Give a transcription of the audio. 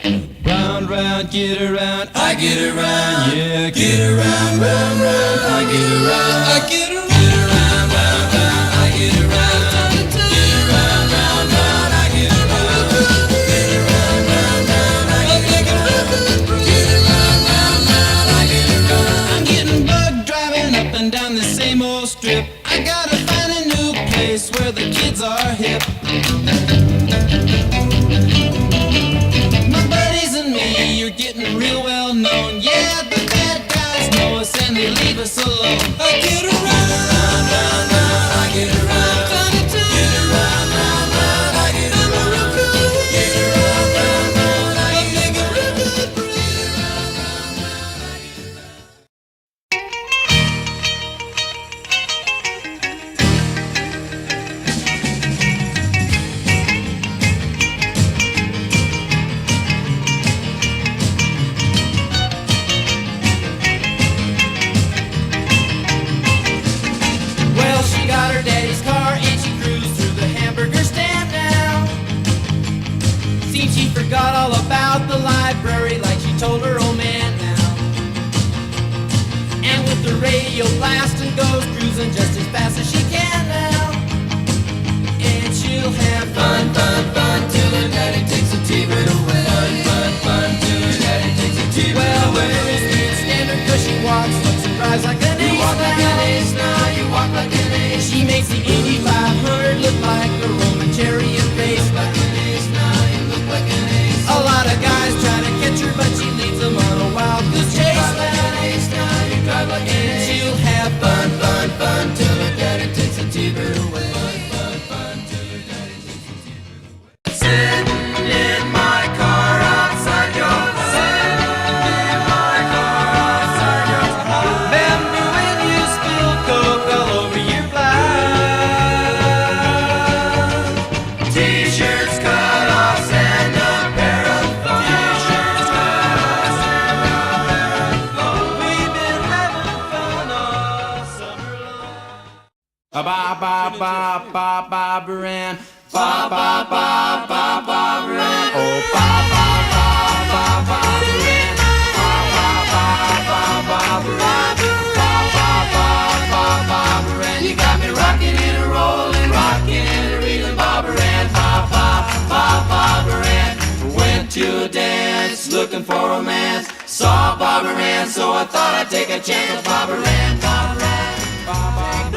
Round, round, get around, I get around, yeah, get around, round, round, I get around, I get around, round, round, round, I get around, get around, round, round, I get around, get around, round, round, I get around, get around, round, round, I get around. I'm getting bugged driving up and down the same old strip. I gotta find a new place where the kids are hip. You're getting real well known. Yeah, the bad guys know us and they leave us alone. I get around, round, round, round, I get around, get around, round, round, I get around, get around, round, round, I get around, get around, round, round, I get around. She forgot all about the library like she told her old man now. And with the radio blasting goes cruising just as fast as she can now. And she'll have fun, fun, fun till her daddy takes the T-bird away. Fun, fun, fun till her daddy takes the T-bird away. Well, the girls can't stand her 'cause she walks, looks and drives like an ace. You walk like an ace now, you walk like an ace. She makes the Indy 500 look like a Roman chariot race. Like an ace now, you look like an ace. A lot of guys try to catch her, but she leads them on a wild goose chase. You drive like an ace now, you drive like an ace. She'll have fun, fun, fun till her daddy takes the T-bird away. Fun, fun, fun till her daddy takes the T-bird away. Sitting in my car outside your house. Sitting in my car outside your house. Remember when you spilled Coke all over your blouse? T-shirts, cut-offs, and a pair of thongs. T-shirts, cut-offs, and a pair of thongs. We've been having fun all summer long. Ba-ba-ba-ba-ba-ba-ran. Ba-ba-ba-ba-ba-ba-ran. Oh, ba-ba-ba-ba-ba-ba-ran. Ba-ba-ba-ba-ba-ba-ran. Ba-ba-ba-ba-ba-ba-ran. You got me rocking and a rolling, rocking and a reeling, Barbara-Ann. Ba-ba-ba-ba-ba-ran. Went to a dance, looking for romance. Saw Barbara-Ann, so I thought I'd take a chance with Barbara-Ann. Barbara-Ann. Ba-ba-ba.